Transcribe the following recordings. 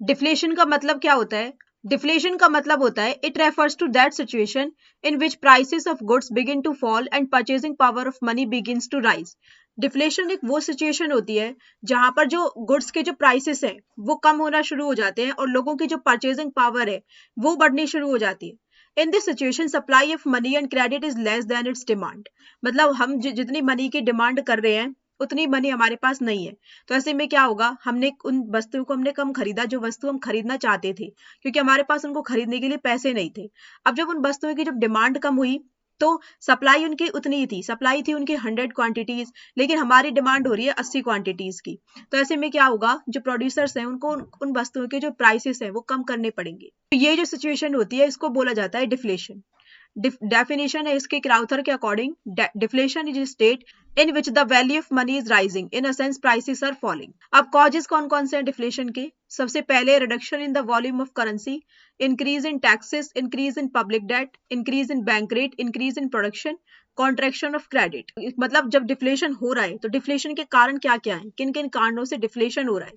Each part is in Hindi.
डिफ्लेशन का मतलब क्या होता है? डिफ्लेशन का मतलब होता है it refers to that situation in which prices of goods begin to fall and purchasing power of money begins to rise. Deflation एक वो सिचुएशन होती है जहां पर जो गुड्स के जो प्राइसेस है वो कम होना शुरू हो जाते हैं और लोगों की जो परचेजिंग पावर है वो बढ़नी शुरू हो जाती है। In this situation supply of money and credit is less than it's demand. मतलब हम जितनी मनी की डिमांड कर रहे हैं उतनी मनी हमारे पास नहीं है। तो ऐसे में क्या होगा, हमने उन वस्तुओं को हमने कम खरीदा जो वस्तु हम खरीदना चाहते थे, क्योंकि हमारे पास उनको खरीदने के लिए पैसे नहीं थे। अब जब उन वस्तुओं की जब डिमांड कम हुई तो सप्लाई उनकी उतनी ही थी, सप्लाई थी उनकी 100 क्वांटिटीज, लेकिन हमारी डिमांड हो रही है 80 क्वांटिटीज की। तो ऐसे में क्या होगा, जो प्रोड्यूसर्स हैं उनको उन वस्तुओं के जो प्राइसेस हैं वो कम करने पड़ेंगे। तो ये जो सिचुएशन होती है इसको बोला जाता है डिफ्लेशन। डेफिनेशन है इसके क्राउथर के अकॉर्डिंग, deflation is state in which the value of money is rising in a sense prices are falling. अब कॉजेज कौन कौन से हैं डिफ्लेशन के? सबसे पहले reduction in the volume of currency, increase in taxes, increase in public debt, increase in bank rate, increase in production, contraction of credit. मतलब जब डिफ्लेशन हो रहा है तो डिफ्लेशन के कारण क्या क्या है, किन किन कारणों से डिफ्लेशन हो रहा है?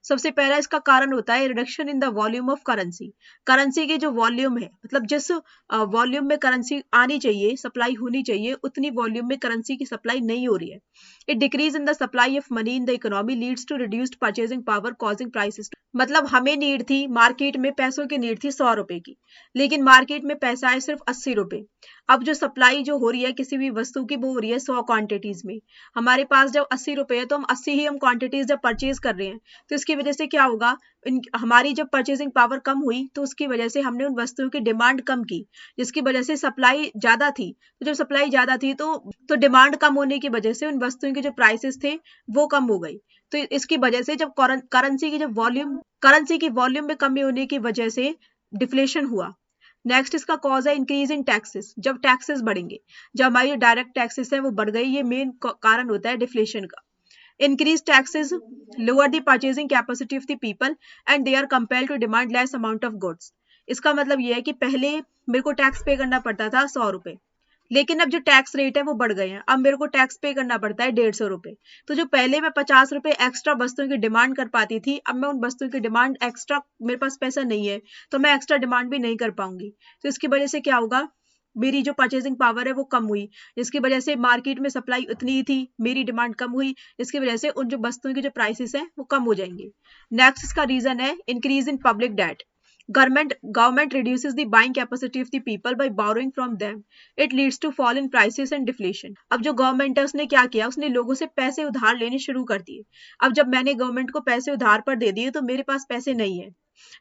सबसे पहला इसका कारण होता है reduction in the volume of currency. Currency की जो वॉल्यूम है, मतलब जिस वॉल्यूम में करेंसी आनी चाहिए, सप्लाई होनी चाहिए, उतनी वॉल्यूम में करेंसी की सप्लाई नहीं हो रही है। It decrease in the supply of money in the economy leads to reduced purchasing power causing prices. मतलब हमें नीड थी, मार्केट में पैसों की नीड थी 100 रुपए की, लेकिन मार्केट में पैसा है सिर्फ 80 रुपए। अब जो सप्लाई जो हो रही है किसी भी वस्तु की वो हो रही है 100 क्वांटिटीज में। हमारे पास जब 80 रुपए है तो हम 80 ही हम क्वांटिटीज जब परचेज कर रहे हैं, तो इसकी वजह से क्या होगा, हमारी जब परचेजिंग पावर कम हुई तो उसकी वजह से हमने उन वस्तुओं की डिमांड कम की, जिसकी वजह से सप्लाई ज्यादा थी। तो जब सप्लाई ज्यादा थी तो डिमांड कम होने की वजह से उन वस्तुओं के जो प्राइसेस थे वो कम हो गई। तो इसकी वजह से जब करेंसी की वॉल्यूम में कमी होने की वजह से डिफ्लेशन हुआ। नेक्स्ट इसका कॉज है इंक्रीज इन टैक्सेस। जब टैक्सेस बढ़ेंगे, जब हमारी डायरेक्ट टैक्सेस है वो बढ़ गई, ये मेन कारण होता है डिफ्लेशन का। Increased taxes lower the purchasing capacity of the people and they are compelled to demand less amount of goods। इसका मतलब ये है कि पहले मेरे को टैक्स पे करना पड़ता था 100 रुपए, लेकिन अब जो टैक्स रेट है वो बढ़ गए हैं, अब मेरे को टैक्स पे करना पड़ता है 150 रुपए। तो जो पहले मैं 50 रुपए एक्स्ट्रा वस्तुओं की डिमांड कर पाती थी, अब मैं उन वस्तुओं की डिमांड एक्स्ट्रा, मेरे पास पैसा नहीं है तो मैं एक्स्ट्रा डिमांड भी नहीं कर पाऊंगी। तो इसकी वजह से क्या होगा, मेरी जो परचेजिंग पावर है वो कम हुई, जिसकी वजह से मार्केट में सप्लाई उतनी ही थी, मेरी डिमांड कम हुई, जिसकी वजह से उन जो वस्तुओं के जो प्राइसेस हैं वो कम हो जाएंगे। नेक्स्ट इसका रीजन है increase in public date. Government reduces the buying capacity of the people by borrowing from them. It leads to fall in prices and deflation। अब जो गवर्नमेंट है उसने क्या किया, उसने लोगों से पैसे उधार लेने शुरू कर दिए। अब जब मैंने गवर्नमेंट को पैसे उधार पर दे दिए तो मेरे पास पैसे नहीं है,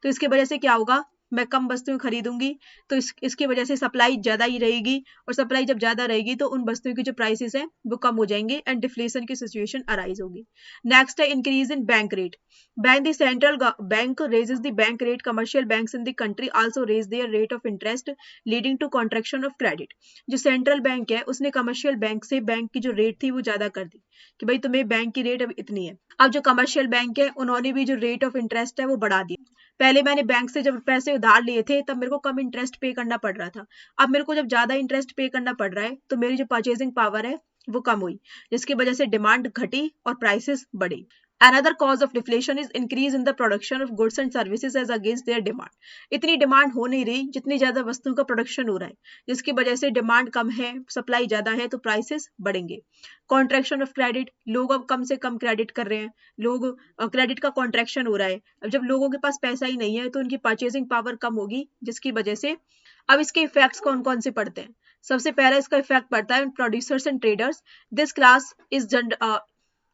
तो इसकी वजह से क्या होगा, मैं कम वस्तुएं खरीदूंगी, तो इसकी वजह से सप्लाई ज्यादा ही रहेगी, और सप्लाई जब ज्यादा रहेगी तो उन वस्तुओं की जो प्राइसेस हैं वो कम हो जाएंगे एंड डिफ्लेशन की सिचुएशन अराइज होगी। नेक्स्ट है increase in bank rate. When the central bank raises the bank rate, commercial banks in the country also raise their rate of interest, leading to contraction of credit। जो सेंट्रल बैंक है उसने कमर्शियल बैंक से बैंक की जो रेट थी वो ज्यादा कर दी कि भाई तुम्हें बैंक की रेट अब इतनी है। अब जो कमर्शियल बैंक है उन्होंने भी जो रेट ऑफ इंटरेस्ट है वो बढ़ा दिया। पहले मैंने बैंक से जब पैसे उधार लिए थे तब मेरे को कम इंटरेस्ट पे करना पड़ रहा था, अब मेरे को जब ज्यादा इंटरेस्ट पे करना पड़ रहा है तो मेरी जो परचेजिंग पावर है वो कम हुई, जिसकी वजह से डिमांड घटी और प्राइसेस बढ़ी। Another cause of deflation is increase in the production of goods and services as against their demand। इतनी डिमांड हो नहीं रही जितनी ज्यादा वस्तुओं का प्रोडक्शन हो रहा है, जिसकी वजह से डिमांड कम है, सप्लाई ज्यादा है, तो प्राइसेस बढ़ेंगे। कॉन्ट्रैक्शन ऑफ क्रेडिट, लोग अब कम से कम क्रेडिट कर रहे हैं, लोग क्रेडिट का कॉन्ट्रैक्शन हो रहा है। अब जब लोगों के पास पैसा ही नहीं है तो उनकी परचेजिंग पावर कम होगी, जिसकी वजह से अब इसके इफेक्ट्स कौन कौन से पड़ते हैं। सबसे पहला इसका इफेक्ट पड़ता है producers and traders. This class is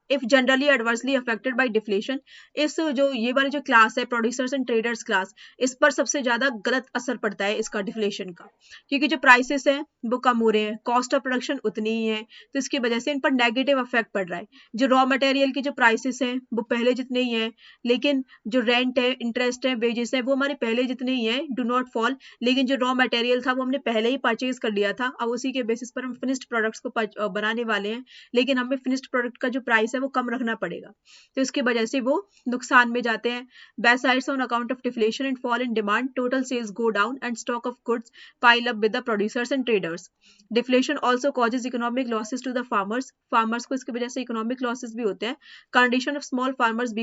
if generally adversely affected by deflation. इस जो ये वाली जो क्लास है प्रोड्यूसर्स एंड ट्रेडर्स क्लास, इस पर सबसे ज्यादा गलत असर पड़ता है इसका डिफ्लेशन का, क्योंकि जो प्राइसेस हैं वो कम हो रहे हैं, कॉस्ट ऑफ प्रोडक्शन उतनी ही है, तो इसकी वजह से इन पर नेगेटिव इफेक्ट पड़ रहा है। जो रॉ मटेरियल की जो प्राइसेस हैं वो पहले जितने ही हैं, लेकिन जो रेंट है, इंटरेस्ट है, वेजेस है, वो हमारे पहले जितने ही हैं, डू नॉट फॉल। लेकिन जो रॉ मटेरियल था वो हमने पहले ही परचेज कर लिया था, अब उसी के बेसिस पर हम फिनिश्ड प्रोडक्ट्स को बनाने वाले हैं, लेकिन हमें फिनिश्ड प्रोडक्ट का जो प्राइस है है वो कम रखना पड़ेगा, तो इसकी वजह से वो नुकसान में जाते हैं। Besides, on account of deflation and fall in demand, total sales go down and stock of goods pile up with the producers and traders. Deflation also causes economic losses to the farmers. Farmers को इसकी वजह से economic losses भी होते हैं. Condition of small farmers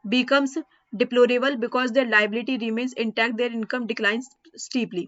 becomes deplorable because their liability remains intact, their income declines steeply.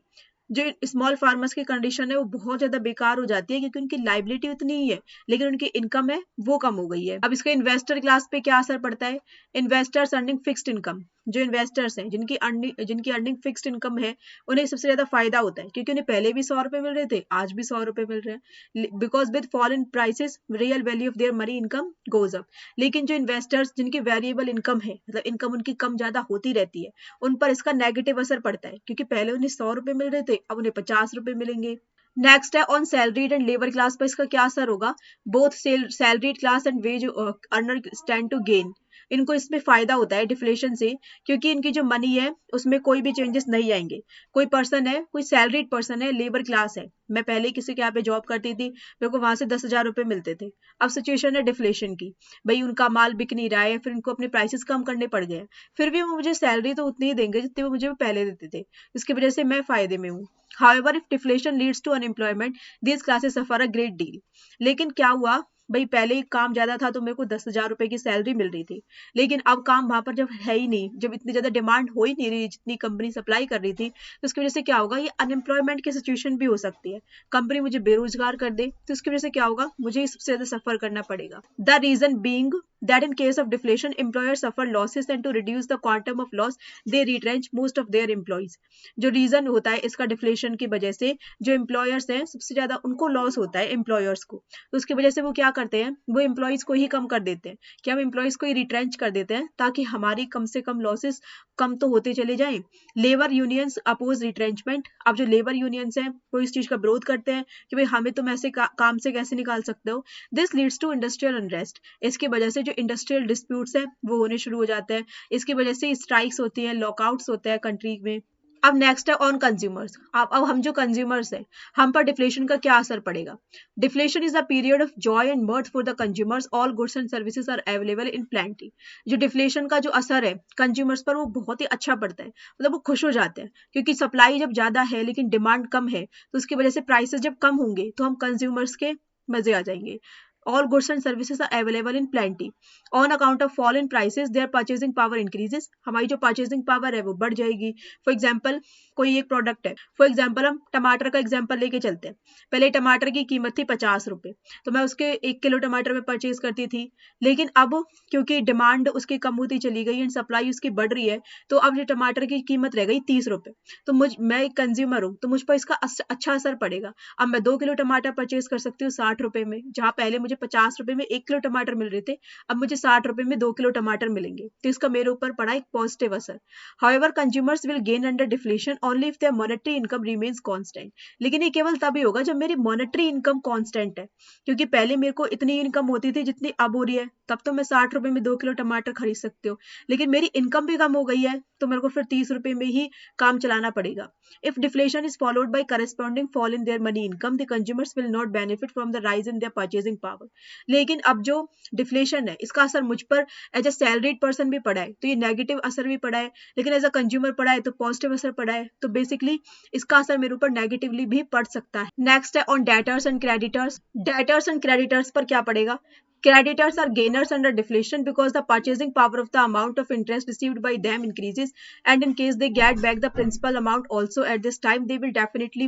जो स्मॉल फार्मर्स की कंडीशन है वो बहुत ज्यादा बेकार हो जाती है, क्योंकि उनकी लाइबिलिटी उतनी ही है लेकिन उनकी इनकम है वो कम हो गई है। अब इसका इन्वेस्टर क्लास पे क्या असर पड़ता है? इन्वेस्टर्स अर्निंग फिक्स्ड इनकम, जो इन्वेस्टर्स हैं जिनकी अर्निंग फिक्स्ड इनकम है, उन्हें सबसे ज्यादा फायदा होता है, क्योंकि उन्हें पहले भी 100 रुपए मिल रहे थे, आज भी 100 रुपए मिल रहे हैं, because with fall in prices real value of their money income goes up. लेकिन जो इन्वेस्टर्स जिनकी वेरिएबल इनकम है, मतलब इनकम उनकी कम ज्यादा होती रहती है, उन पर इसका नेगेटिव असर पड़ता है, क्योंकि पहले उन्हें 100 रुपए मिल रहे थे, अब उन्हें 50 रुपए मिलेंगे। नेक्स्ट है on salaried and labour class पर इसका क्या असर होगा? Both salaried class and wage earner stand to gain. इनको इसमें फायदा होता है डिफ्लेशन से, क्योंकि इनकी जो मनी है उसमें कोई भी चेंजेस नहीं आएंगे। कोई पर्सन है, कोई सैलरीड पर्सन है, लेबर क्लास है, मैं पहले किसी के यहाँ पे जॉब करती थी, मेरे को वहां से 10,000 रुपए मिलते थे। अब सिचुएशन है डिफ्लेशन की, भाई उनका माल बिक नहीं रहा है, फिर उनको अपने प्राइसेस कम करने पड़ गए, फिर भी वो मुझे सैलरी तो उतनी ही देंगे जितनी वो मुझे पहले देते थे, इसकी वजह से मैं फायदे में हूँ। However, if deflation leads to unemployment, these classes suffer a great deal. लेकिन क्या हुआ, भाई पहले ही काम ज्यादा था तो मेरे को 10,000 रुपए की सैलरी मिल रही थी, लेकिन अब काम वहां पर जब है ही नहीं, जब इतनी ज्यादा डिमांड हो ही नहीं रही जितनी कंपनी सप्लाई कर रही थी, तो उसकी वजह से क्या होगा, ये अनएम्प्लॉयमेंट की सिचुएशन भी हो सकती है, कंपनी मुझे बेरोजगार कर दे, तो उसकी वजह से क्या होगा, मुझे सबसे ज्यादा सफर करना पड़ेगा। The reason being that in case of deflation employers suffer losses and to reduce the quantum of loss they retrench most of their employees। जो रीजन होता है इसका डिफ्लेशन की वजह से, जो एम्प्लॉयर्स हैं सबसे ज्यादा उनको लॉस होता है एम्प्लॉयर्स को, तो उसकी वजह से वो क्या करते हैं, वो एम्प्लॉयज को ही कम कर देते हैं, कि हम एम्प्लॉयज को ही रिट्रेंच कर देते हैं ताकि हमारी कम से कम लॉसेस कम तो होते चले जाएं। Labour unions oppose retrenchment. अब जो लेबर यूनियंस हैं वो इस चीज का विरोध करते हैं कि भाई हमें तुम ऐसे काम से कैसे निकाल सकते हो। This leads to industrial unrest. इसकी वजह से जो इंडस्ट्रियल डिस्प्यूट्स है वो होने शुरू हो जाते हैं, इसकी वजह से स्ट्राइक्स होती हैं, लॉकआउट्स होते हैं कंट्री में। अब नेक्स्ट है ऑन कंज्यूमर्स। अब हम जो कंज्यूमर्स हैं, हम पर डिफ्लेशन का क्या असर पड़ेगा? Deflation is a period of joy and mirth for the consumers, all goods and services are available in plenty. जो डिफ्लेशन का जो असर है कंज्यूमर्स पर वो बहुत ही अच्छा पड़ता है, मतलब वो खुश हो जाते हैं, क्योंकि सप्लाई जब ज्यादा है लेकिन डिमांड कम है, तो उसकी वजह से प्राइसेस जब कम होंगे तो हम कंज्यूमर्स के मजे आ जाएंगे। All goods and services are available in plenty. On account of fall in prices, their purchasing power increases. हमारी जो purchasing power है वो बढ़ जाएगी। For example, कोई एक प्रोडक्ट है, फॉर एग्जाम्पल हम टमाटर का एग्जाम्पल लेके चलते हैं। पहले टमाटर की कीमत थी 50 रुपए, तो मैं उसके 1 किलो टमाटर में परचेज करती थी, लेकिन अब क्योंकि डिमांड उसकी कम होती चली गई एंड सप्लाई उसकी बढ़ रही है, तो अब जो टमाटर की कीमत रह गई 30 रुपए। तो मैं एक कंज्यूमर हूँ, तो मुझ पर इसका अच्छा असर पड़ेगा। अब मैं 2 किलो टमाटर परचेज कर सकती हूँ 60 रुपए में, जहां पहले मुझे 50 रुपए में 1 किलो टमाटर मिल रहे थे, अब मुझे 60 रुपए में 2 किलो टमाटर मिलेंगे, तो इसका मेरे ऊपर पड़ा एक पॉजिटिव असर। However, consumers will gain under deflation only if their monetary income remains constant। लेकिन ये केवल तभी होगा जब मेरी मॉनेटरी इनकम कांस्टेंट है, क्योंकि पहले मेरे को इतनी इनकम होती थी जितनी अब हो रही है, तब तो मैं 60 रुपए में 2 किलो टमाटर खरीद सकती हूँ, लेकिन मेरी इनकम भी कम हो गई है तो मेरे को फिर 30 रुपए में ही काम चलाना पड़ेगा। If deflation is followed by corresponding fall in their money income, the consumers will not benefit from the rise in their purchasing power। लेकिन अब जो डिफ्लेशन है इसका असर मुझ पर एज ए सैलरीड पर्सन भी पड़ा है, तो ये नेगेटिव असर भी पड़ा है, लेकिन एज अ कंज्यूमर पड़ा है तो पॉजिटिव असर पड़ा है, तो बेसिकली इसका असर मेरे ऊपर नेगेटिवली भी पड़ सकता है। नेक्स्ट है on debtors and creditors. Debtors and creditors पर क्या पड़ेगा? Creditors are gainers under deflation because the purchasing power of the amount of interest received by them increases, and in case they get back the principal amount also at this time, they will definitely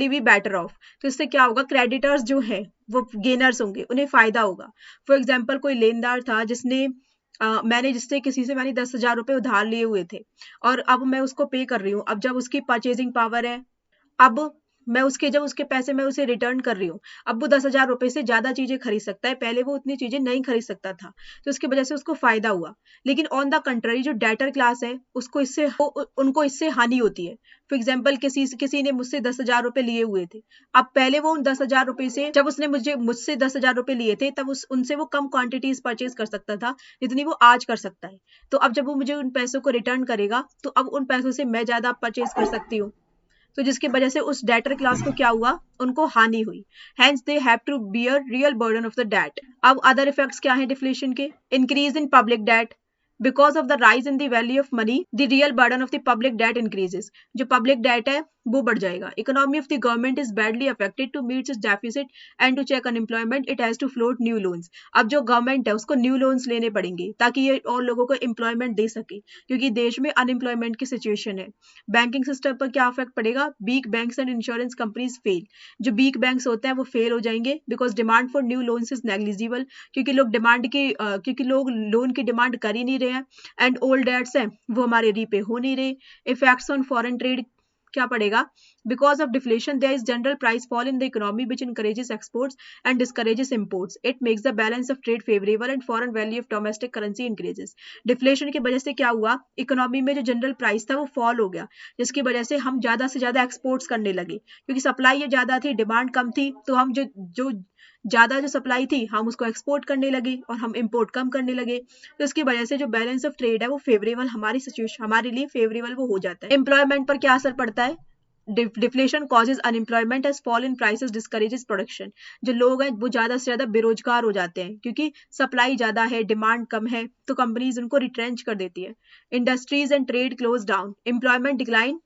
be better off। तो इससे क्या होगा, क्रेडिटर्स जो है वो गेनर्स होंगे, उन्हें फायदा होगा। फॉर एग्जाम्पल कोई लेनदार था जिसने किसी से मैंने 10,000 रुपए उधार लिए हुए थे और अब मैं उसको पे कर रही हूँ। अब जब उसकी परचेजिंग पावर है, अब जब उसके पैसे मैं उसे रिटर्न कर रही हूँ, अब वो 10,000 रुपए से ज्यादा चीजें खरीद सकता है, पहले वो उतनी चीजें नहीं खरीद सकता था, तो उसकी वजह से उसको फायदा हुआ। लेकिन ऑन द कंट्री जो डेटर क्लास है उनको इससे हानि होती है। फॉर एग्जाम्पल किसी ने मुझसे 10,000 रुपए लिए हुए थे, अब पहले वो उन 10,000 रुपए से, जब उसने मुझसे 10,000 रुपए लिए थे तब उनसे वो कम क्वांटिटीज परचेज कर सकता था जितनी वो आज कर सकता है। तो अब जब वो मुझे उन पैसों को रिटर्न करेगा तो अब उन पैसों से मैं ज्यादा परचेज कर सकती हूँ, तो जिसकी वजह से उस डेटर क्लास को क्या हुआ, उनको हानि हुई, hence they have to bear real burden of the debt. अब अदर इफेक्ट्स क्या हैं डिफ्लेशन के, increase in public debt, because of the rise in the value of money the real burden of the public debt increases, जो पब्लिक डेट है वो बढ़ जाएगा। Economy of the government is badly affected, to meet its deficit and to check unemployment it has to float new loans. अब जो गवर्नमेंट है उसको न्यू लोन्स लेने पड़ेंगे ताकि ये और लोगों को एम्प्लॉयमेंट दे सके, क्योंकि देश में अनएम्प्लॉयमेंट की सिचुएशन है। बैंकिंग सिस्टम पर क्या इफेक्ट पड़ेगा, weak banks and insurance companies fail, जो वीक बैंक्स होते हैं वो फेल हो जाएंगे, because demand for new loans is negligible, क्योंकि लोग लोन की डिमांड कर ही नहीं रहे हैं, एंड ओल्ड डेट्स हैं वो हमारे रीपे हो नहीं रहे। इफेक्ट्स ऑन फॉरेन ट्रेड क्या पड़ेगा, because of deflation there is general price fall in the economy which encourages exports and discourages imports, it makes the balance of trade favourable and foreign value of domestic currency increases. Deflation की वजह से क्या हुआ, इकोनॉमी में जो जनरल प्राइस था वो फॉल हो गया, जिसकी वजह से हम ज्यादा से ज्यादा एक्सपोर्ट्स करने लगे, क्योंकि सप्लाई ज्यादा थी, डिमांड कम थी, तो हम जो ज्यादा जो सप्लाई थी हम उसको एक्सपोर्ट करने लगे और हम इंपोर्ट कम करने लगे, तो इसकी वजह से जो बैलेंस ऑफ ट्रेड है वो फेवरेबल, हमारी सिचुएशन हमारे लिए फेवरेबल वो हो जाता है। एम्प्लॉयमेंट पर क्या असर पड़ता है, deflation causes unemployment as fall in prices discourages production, जो लोग हैं वो ज्यादा से ज्यादा बेरोजगार हो जाते हैं, क्योंकि सप्लाई ज्यादा है डिमांड कम है, तो कंपनीज उनको रिट्रेंच कर देती है। Industries and trade close down, employment decline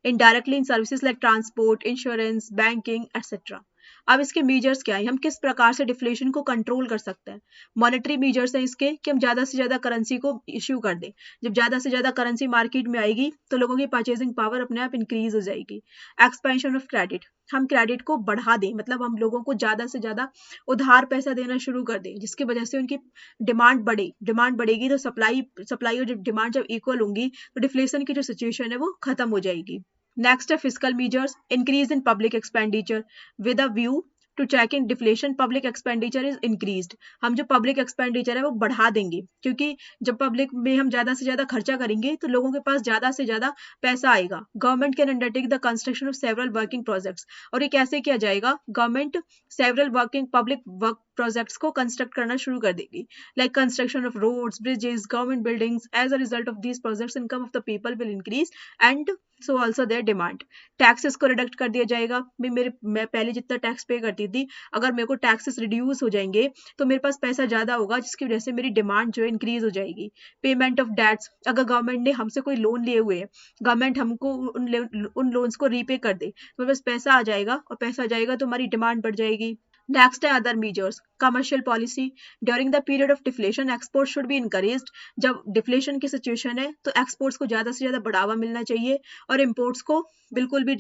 indirectly in services like transport, insurance, banking, etc. अब इसके मेजर्स क्या है, हम किस प्रकार से डिफ्लेशन को कंट्रोल कर सकते हैं। मॉनेटरी मेजर्स हैं इसके कि हम ज्यादा से ज्यादा करेंसी को इश्यू कर दें, जब ज्यादा से ज्यादा करेंसी मार्केट में आएगी तो लोगों की परचेसिंग पावर अपने आप इंक्रीज हो जाएगी। एक्सपेंशन ऑफ क्रेडिट, हम क्रेडिट को बढ़ा दें, मतलब हम लोगों को ज्यादा से ज्यादा उधार पैसा देना शुरू कर दें, जिसकी वजह से उनकी डिमांड बढ़ेगी, तो सप्लाई और डिमांड जब इक्वल होंगी तो डिफ्लेशन की जो सिचुएशन है वो खत्म हो जाएगी। नेक्स्ट है fiscal measures, increase in public expenditure with a view to checking deflation, public expenditure is increased, हम जो पब्लिक एक्सपेंडिचर है वो बढ़ा देंगे, क्योंकि जब पब्लिक में हम ज्यादा से ज्यादा खर्चा करेंगे तो लोगों के पास ज्यादा से ज्यादा पैसा आएगा। Government can undertake the construction of several working projects, और ये कैसे किया जाएगा, government several working public work projects को कंस्ट्रक्ट करना शुरू कर देगी, like construction of roads, bridges, government buildings. As a result of these projects income of the people will increase and so also their demand. Taxes को रिडक्ट कर दिया जाएगा, मैं पहले जितना टैक्स पे करती थी, अगर मेरे को टैक्सेस रिड्यूस हो जाएंगे तो मेरे पास पैसा ज्यादा होगा, जिसकी वजह से मेरी डिमांड जो है इंक्रीज हो जाएगी। पेमेंट ऑफ डेट्स, अगर गवर्नमेंट ने हमसे कोई लोन लिए हुए हैं, गवर्नमेंट हमको उन लोन्स को रीपे कर दे, तो मेरे पास पैसा आ जाएगा, और पैसा आ जाएगा तो हमारी डिमांड बढ़ जाएगी। नेक्स्ट है other measures, commercial policy. During the period of deflation export should be encouraged, जब डिफ्लेशन की सिचुएशन है तो एक्सपोर्ट्स को ज्यादा से ज्यादा बढ़ावा मिलना चाहिए, और इम्पोर्ट्स को बिल्कुल भी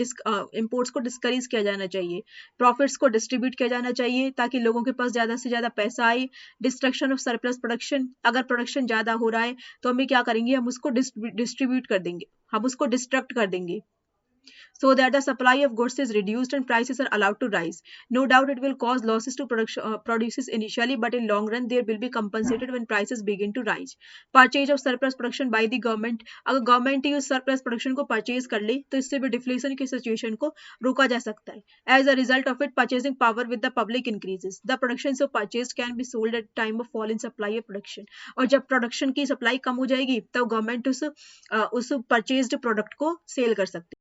इम्पोर्ट्स को डिस्करेज किया जाना चाहिए। प्रॉफिट्स को डिस्ट्रीब्यूट किया जाना चाहिए ताकि लोगों के पास ज्यादा से ज्यादा पैसा आए। डिस्ट्रक्शन ऑफ सरप्लस प्रोडक्शन, अगर प्रोडक्शन ज्यादा हो रहा है तो हम क्या करेंगे, हम उसको डिस्ट्रीब्यूट कर देंगे, हम उसको डिस्ट्रक्ट कर देंगे, so that the supply of goods is reduced and prices are allowed to rise. No doubt it will cause losses to producers initially, but in long run there will be compensated when prices begin to rise. Purchase of surplus production by the government, अगर गवर्नमेंट ही उस सरप्लस प्रोडक्शन को परचेज कर ले तो इससे भी डिफ्लेशन की सिचुएशन को रोका जा सकता है। As a result of it purchasing power with the public increases, the production so purchase can be sold at time of fall in supply of production, और जब प्रोडक्शन की सप्लाई कम हो जाएगी तब गवर्नमेंट उस परचेज्ड प्रोडक्ट को सेल कर सकती है।